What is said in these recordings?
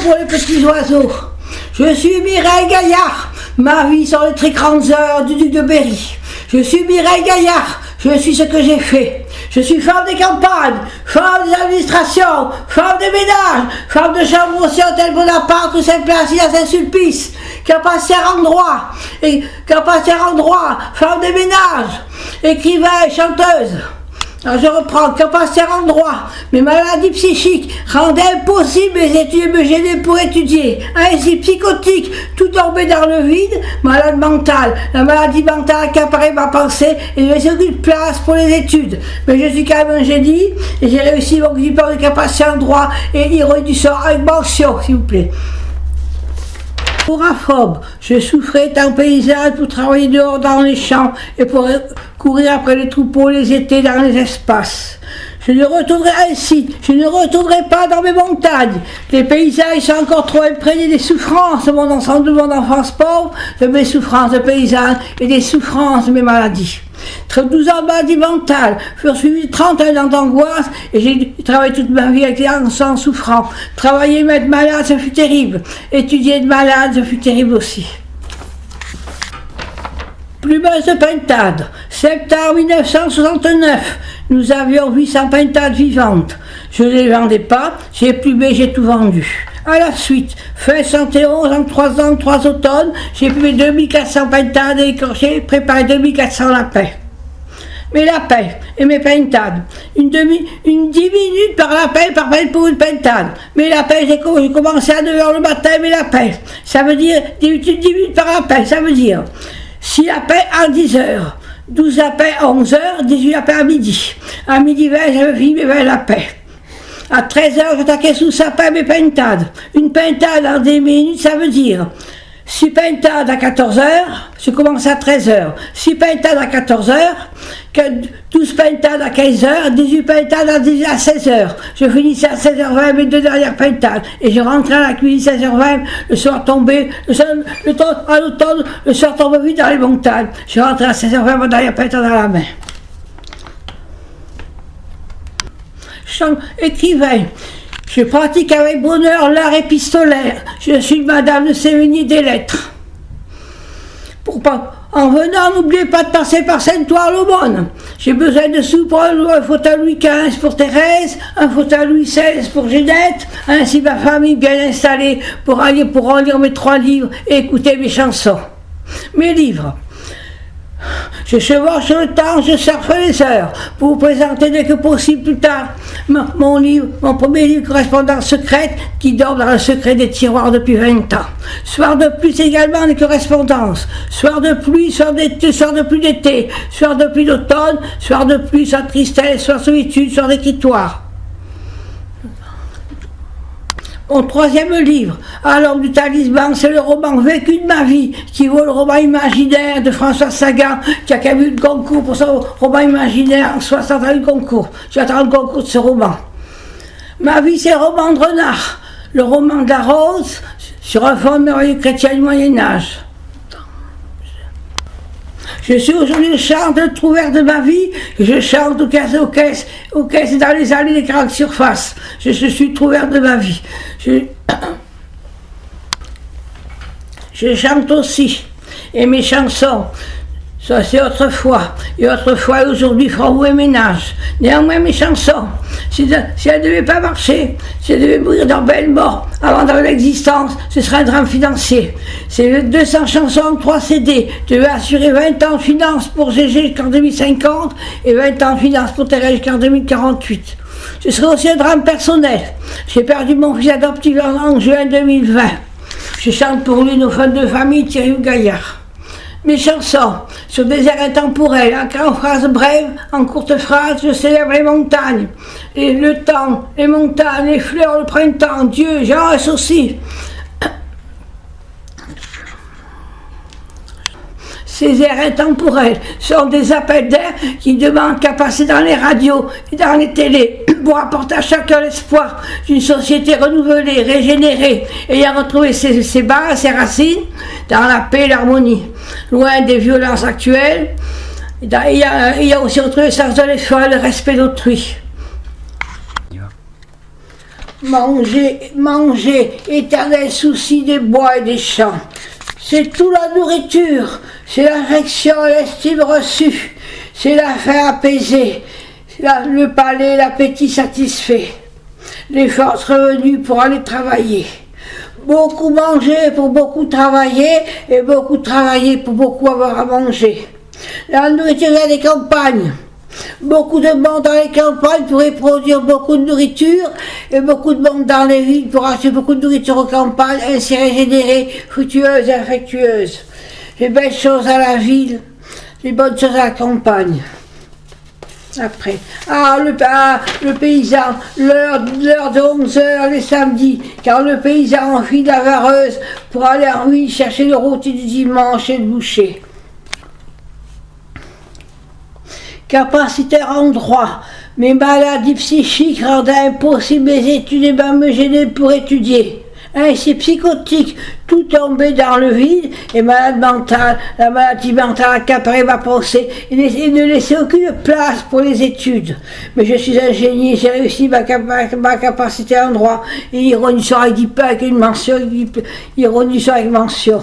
pour les petits oiseaux. Je suis Mireille Gaillard, ma vie sur les très grandes heures du duc de Berry. Je suis Mireille Gaillard, je suis ce que j'ai fait. Je suis femme des campagnes, femme des administrations, femme des ménages, femme de chambre aussi hôtel Bonaparte ou Saint-Placide à Saint-Sulpice, capacière en droit, femme des ménages, écrivain et chanteuse. Alors je reprends, capacière en droit, mes maladies psychiques rendaient impossible mes études et me gênaient pour étudier. Ainsi psychotique, tout dormait dans le vide, malade mentale, la maladie mentale accaparait ma pensée et ne laissait aucune place pour les études. Mais je suis quand même un génie et j'ai réussi mon diplôme de capacière en droit et ironie du sort avec mention, s'il vous plaît. Agoraphobe, je souffrais étant paysanne pour travailler dehors dans les champs et pour courir après les troupeaux les étés dans les espaces. Je ne retournerai pas dans mes montagnes. Les paysages sont encore trop imprégnés des souffrances de mon enfance pauvre, de mes souffrances de paysanne et des souffrances de mes maladies. 12 ans de maladie mentale, furent suivis de 31 ans d'angoisse et j'ai travaillé toute ma vie avec les enfants souffrants. Travailler, mais être malade, ça fut terrible. Étudier être malade, ça fut terrible aussi. Plumeuse de pintade, septembre 1969, nous avions 800 pintades vivantes. Je ne les vendais pas, j'ai plumé, j'ai tout vendu. À la suite, fin 71, en 3 ans, 3 automnes, j'ai plumé 2400 pintades et j'ai préparé 2400 lapins. Mes lapins et mes pintades, une 10 minutes par lapin pour une pintade. Mes lapins, j'ai commencé à 9h le matin, mes lapins. Ça veut dire 10 minutes par lapin, ça veut dire 6 lapins à 10h, 12 lapins à 11h, 18 lapins à midi. À midi 20, j'avais fini mes 20 lapins. À 13h, j'attaquais sous sapin mes pintades. Une pintade en 10 minutes, ça veut dire 6 pintades à 14h, je commence à 13h. 6 pintades à 14h, 12 pintades à 15h, 18 pintades à 16h. Je finissais à 16h20 mes 2 dernières pintades. Et je rentrais à la cuisine 16h20, le soir tombé, à l'automne, le soir tombé vite dans les montagnes. Je rentrais à 16h20 ma dernière pintade à la main. Écrivain. Je pratique avec bonheur l'art épistolaire. Je suis Madame de Sévigné des lettres. En venant, n'oubliez pas de passer par Sainte-Oire l'aumône. J'ai besoin de sous pour un fauteuil Louis XV pour Thérèse, un fauteuil Louis XVI pour Ginette, ainsi ma famille bien installée pour relire mes 3 livres et écouter mes chansons. Mes livres. Je chevauche le temps, je surfe les heures, pour vous présenter dès que possible plus tard mon premier livre Correspondance secrète qui dort dans le secret des tiroirs depuis 20 ans. Soir de pluie également des correspondances, soir de pluie, soir d'été, soir de pluie d'été, soir de pluie d'automne, soir de pluie, soir de tristesse, soir de solitude, soir d'écritoire. Mon 3e livre, à l'homme du talisman, c'est le roman vécu de ma vie, qui vaut le roman imaginaire de François Sagan, qui a quand même eu le concours pour son roman imaginaire en 60 ans, le concours. J'attends le concours de ce roman. Ma vie, c'est le roman de Renard, le roman de la rose, sur un fond merveilleux chrétien du Moyen-Âge. Je suis aujourd'hui le chanteur de trouvert de ma vie, et je chante aux caisses et dans les allées des grandes surfaces. Je suis trouvert de ma vie. Je chante aussi, et mes chansons, ça c'est autrefois, et autrefois et aujourd'hui feront et ménage. Néanmoins mes chansons, si elles ne devaient pas marcher, si elles devaient mourir d'un bel mort avant d'avoir l'existence, ce serait un drame financier. C'est 200 chansons, 3 CD, devaient assurer 20 ans de finances pour GG jusqu'en 2050 et 20 ans de finances pour Thérèse jusqu'en 2048. Ce serait aussi un drame personnel. J'ai perdu mon fils adoptif en juin 2020. Je chante pour lui nos fans de famille, Thierry Gaillard. Mes chansons, sur des airs intemporels, en phrases brèves, en courtes phrases, je célèbre les montagnes, le temps, les montagnes, les fleurs, le printemps, Dieu, j'en reste aussi. Ces airs intemporels sont des appels d'air qui demandent qu'à passer dans les radios et dans les télés pour apporter à chacun l'espoir d'une société renouvelée, régénérée, ayant retrouvé ses bases, ses racines dans la paix et l'harmonie, loin des violences actuelles, ayant aussi retrouvé le sens de l'effort et le respect d'autrui. manger, manger, éternel souci des bois et des champs. C'est tout la nourriture, c'est l'affection et l'estime reçue, c'est la faim apaisée, le palais, l'appétit satisfait, les forces revenues pour aller travailler. Beaucoup manger pour beaucoup travailler, et beaucoup travailler pour beaucoup avoir à manger. La nourriture vient des campagnes. Beaucoup de monde dans les campagnes pourrait produire beaucoup de nourriture, et beaucoup de monde dans les villes pour acheter beaucoup de nourriture aux campagnes, ainsi régénérée, fructueuse et affectueuse. Les belles choses à la ville, les bonnes choses à la campagne. Après, le paysan, l'heure de 11h les samedis, car le paysan enfile la vareuse pour aller en ville chercher le rôti du dimanche et le boucher. Capacitaire en droit, mes maladies psychiques rendent impossible mes études et me gêner pour étudier. Ainsi psychotique, tout tombé dans le vide, et malade mental, la maladie mentale accaparait ma pensée et ne laissait aucune place pour les études. Mais je suis un génie, j'ai réussi ma capacité en droit, et ironie sur avec une mention, ironie sur avec mention.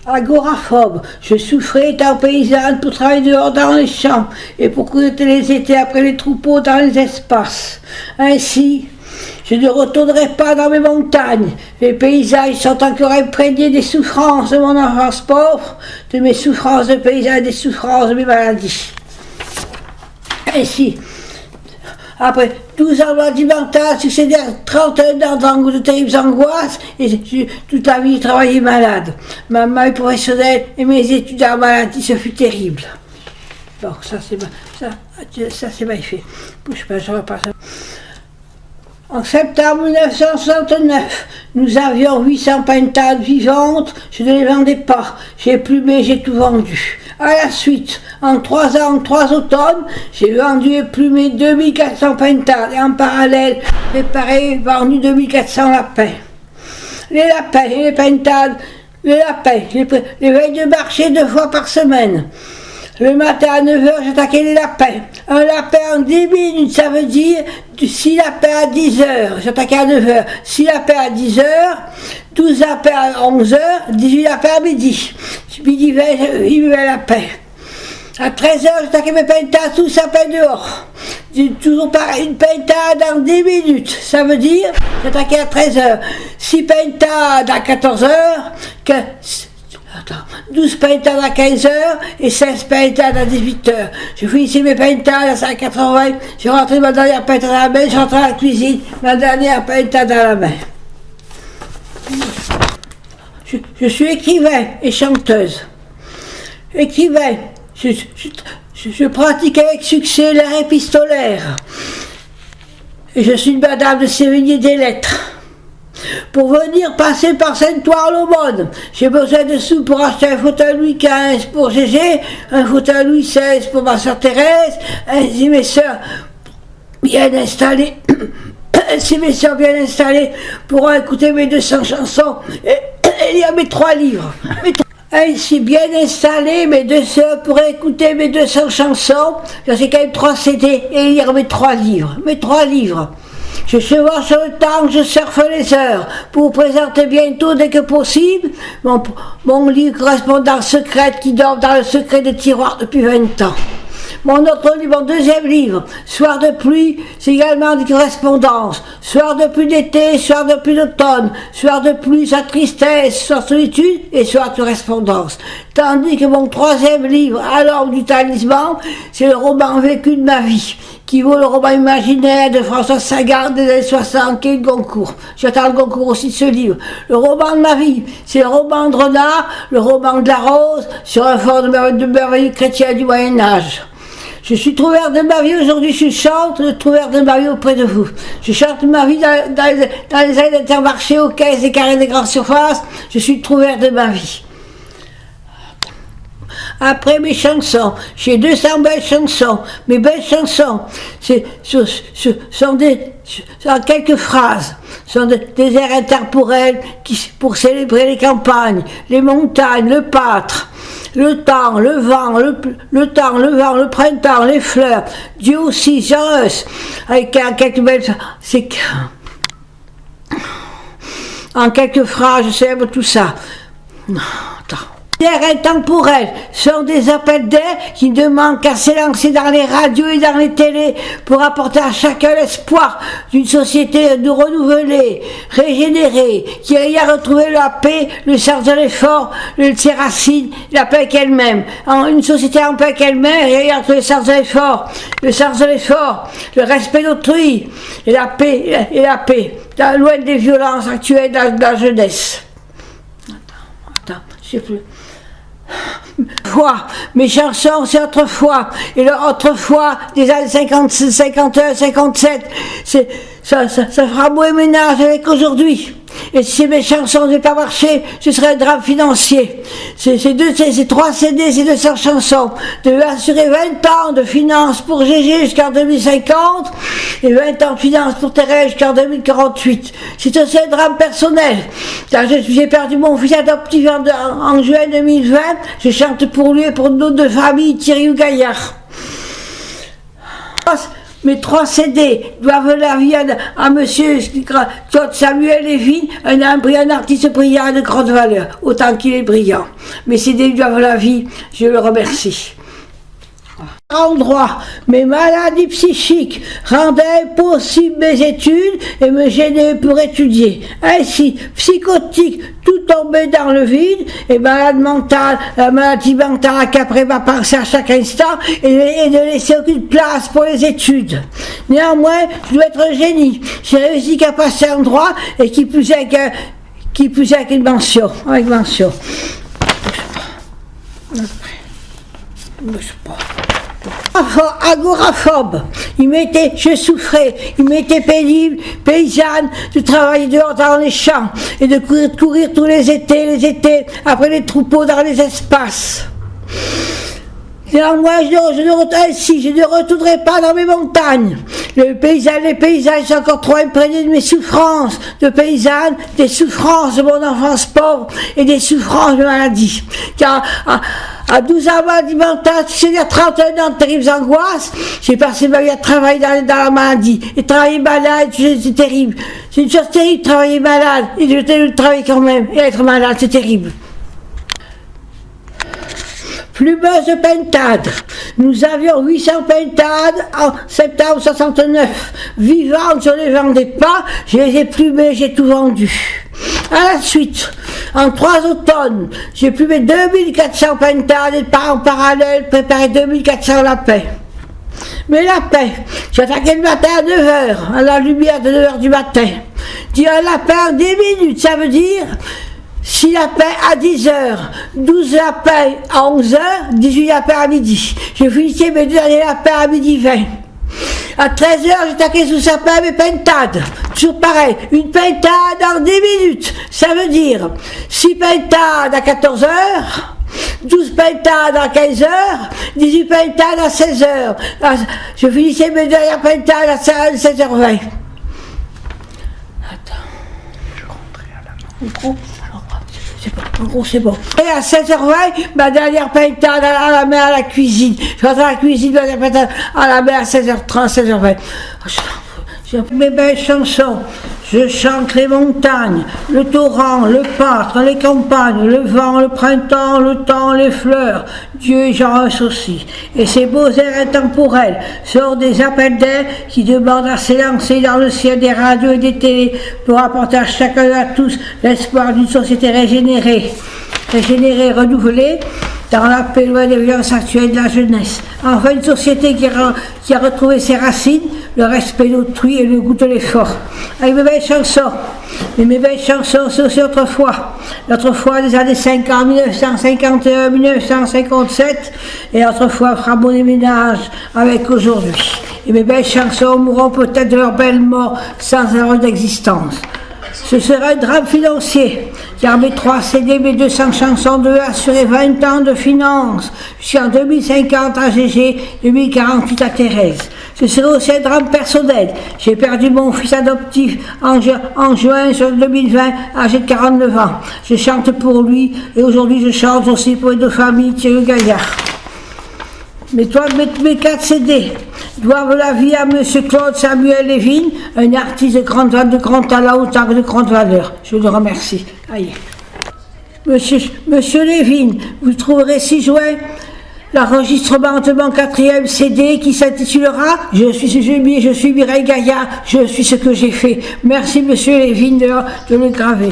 Agoraphobe, je souffrais étant paysanne pour travailler dehors dans les champs et pour courir les étés après les troupeaux dans les espaces. Ainsi, je ne retournerai pas dans mes montagnes. Les paysages sont encore imprégnés des souffrances de mon enfance pauvre, de mes souffrances de paysan et des souffrances de mes maladies. Ainsi, après 12 ans de maladie mentale, succédé à 31 ans de terribles angoisses, et toute la vie j'ai travaillé malade. Ma vie professionnelle et mes études en maladie, ce fut terrible. Bon, ça c'est mal fait. Bouge pas, je repasse. En septembre 1969, nous avions 800 pintades vivantes, je ne les vendais pas, j'ai plumé, j'ai tout vendu. À la suite, en 3 ans, en 3 automnes, j'ai vendu et plumé 2400 pintades et en parallèle, préparé et vendu 2400 lapins. Les lapins et les pintades, les lapins, les veilles de marché 2 fois par semaine. Le matin à 9h, j'attaquais les lapins. Un lapin en 10 minutes, ça veut dire 6 lapins à 10h. J'attaquais à 9h. 6 lapins à 10h, 12 lapins à 11h, 18 lapins à midi. Midi 20, 20 lapins. À 13h, j'attaquais mes pintades sous le sapin dehors. Toujours pareil, une pintade en 10 minutes. Ça veut dire, j'attaquais à 13h. 6 pintades à 14h, 12 pintades à 15h et 16 pintades à 18h. Je finissais mes pintades à 5h80, je rentrais ma dernière pintade à la main, je rentrais à la cuisine, ma dernière pintade à la main. Je suis écrivain et chanteuse. Écrivain, je pratique avec succès l'art épistolaire. Et je suis une madame de Sévigné des lettres. Pour venir passer par Sainte-Oire-l'Aumône, j'ai besoin de sous pour acheter un fauteuil Louis XV pour Gégé, un fauteuil Louis XVI pour ma soeur Thérèse, ainsi mes soeurs bien installées, pourront écouter mes 200 chansons et lire mes 3 livres. Ainsi bien installés, mes 2 sœurs pourraient écouter mes 200 chansons, j'ai quand même 3 CD et lire mes 3 livres. Mes 3 livres. Je chevauche sur le temps, je surfe les heures pour vous présenter bientôt, dès que possible, mon livre correspondance secrète qui dort dans le secret des tiroirs depuis 20 ans. Mon 2e livre, Soir de pluie, c'est également des correspondances. Soir de pluie d'été, soir de pluie d'automne, soir de pluie, sa tristesse, soir solitude et soir de correspondance. Tandis que mon 3e livre, À l'ombre du talisman, c'est le roman vécu de ma vie, qui vaut le roman imaginaire de François Sagan des années 60 et le Goncourt. J'attends le Goncourt aussi de ce livre. Le roman de ma vie, c'est le roman de Renard, le roman de la Rose, sur un fond de merveilleux chrétien du Moyen-Âge. Je suis trouvère de ma vie, aujourd'hui je chante le trouvère de ma vie auprès de vous. Je chante ma vie dans les allées d'Intermarché, aux caisses et carrés des grandes surfaces, je suis trouvère de ma vie. Après mes chansons, j'ai 200 belles chansons. Mes belles chansons, sont quelques phrases, sont des airs intemporels pour célébrer les campagnes, les montagnes, le pâtre, le temps, le vent, le vent, le printemps, les fleurs, Dieu aussi, Jareus, avec quelques belles... C'est en quelques phrases, je célèbre tout ça. Non, attends. L'air intemporel sont des appels d'air qui ne demandent qu'à s'élancer dans les radios et dans les télés pour apporter à chacun l'espoir d'une société de renouvelée, régénérée, qui a à retrouver la paix, le sens de l'effort, ses racines, la paix avec elle-même. Une société en paix avec elle-même, et entre le sens de l'effort, le respect d'autrui, et la paix, loin des violences actuelles de la jeunesse. Attends, je sais plus. Mes chansons c'est autrefois, et le autrefois des années 56, 51, 57, ça fera beau ménage avec aujourd'hui. Et si mes chansons n'avaient pas marché, ce serait un drame financier. Ces 3 CD, ces 200 chansons, devaient assurer 20 ans de finances pour GG jusqu'en 2050 et 20 ans de finances pour Thérèse jusqu'en 2048. C'est aussi un drame personnel. J'ai perdu mon fils adoptif en juin 2020. Je chante pour lui et pour nos 2 familles, Thierry ou Gaillard. Mes 3 CD doivent la vie à monsieur Claude Samuel Lévy, un artiste brillant de grande valeur, autant qu'il est brillant. Mes CD doivent la vie, je le remercie. Endroit, mes maladies psychiques rendaient impossible mes études et me gênaient pour étudier. Ainsi, psychotique, tout tombé dans le vide, et malade mentale, la maladie mentale accaparait ma pensée à chaque instant et ne laissait aucune place pour les études. Néanmoins, je dois être un génie. J'ai réussi qu'à passer en droit et qui plus est avec une mention. Avec mention. Agoraphobe, je souffrais, il m'était pénible, paysanne, de travailler dehors dans les champs et de courir tous les étés, après les troupeaux dans les espaces. Néanmoins, je ne retournerai pas dans mes montagnes. Les paysages sont encore trop imprégnés de mes souffrances de paysanne, des souffrances de mon enfance pauvre et des souffrances de maladie. Car à 12 ans, maladie mentale, il y a 31 ans de terribles angoisses, j'ai passé ma vie à travailler dans la maladie. Et travailler malade, c'est terrible. C'est une chose terrible, travailler malade. Et je travailler quand même. Et être malade, c'est terrible. Plumeuse de pintade. Nous avions 800 pintades en septembre 69. Vivantes, je ne les vendais pas, je les ai plumées, j'ai tout vendu. À la suite, en 3 automnes, j'ai plumé 2400 pintades et en parallèle préparé 2400 lapins. Mais lapin, j'attaquais le matin à 9h, à la lumière de 9h du matin. Dire un lapin en 10 minutes, ça veut dire 6 lapins à 10h, 12 lapins à 11h, 18 lapins à midi. Je finissais mes 2 derniers lapins à midi 20. À 13h, j'attaquais sous sapin mes pintades. Toujours pareil, une pintade en 10 minutes. Ça veut dire 6 pintades à 14h, 12 pintades à 15h, 18 pintades à 16h. Je finissais mes dernières pintades à 16h20. Attends. Je rentrais à la main. En gros, c'est bon. Et à 16h20, ma dernière pintade à la main à la cuisine. Je rentre à la cuisine, ma dernière pintade à la main à 16h30, 16h20. Mes belles chansons, je chante les montagnes, le torrent, le pâtre, les campagnes, le vent, le printemps, le temps, les fleurs, Dieu et j'en aussi. Et ces beaux airs intemporels sortent des appels d'air qui demandent à s'élancer dans le ciel des radios et des télés pour apporter à chacun et à tous l'espoir d'une société régénérée, renouvelée, dans la paix loin des violences actuelles de la jeunesse. Enfin, une société qui a retrouvé ses racines, le respect d'autrui et le goût de l'effort. Avec mes belles chansons. Mais mes belles chansons, c'est aussi autrefois. L'autrefois des années 50, 1951, 1957, et autrefois fera bon déménage avec aujourd'hui. Et mes belles chansons mourront peut-être de leur belle mort sans avoir d'existence. Ce serait un drame financier, car mes 3 CD, mes 200 chansons devaient assurer 20 ans de finances, jusqu'en 2050 à GG, 2048 à Thérèse. Ce serait aussi un drame personnel. J'ai perdu mon fils adoptif en juin 2020, âgé de 49 ans. Je chante pour lui et aujourd'hui je chante aussi pour les deux familles Thierry Gaillard. Mes 4 CD doivent la vie à M. Claude Samuel Lévin, un artiste de grand talent autant que de grande valeur. Je le remercie. Allez. Monsieur Lévin, vous trouverez 6 juin l'enregistrement de mon 4e CD qui s'intitulera Je suis Mireille Gaillard, je suis ce que j'ai fait. Merci Monsieur Lévin de le graver.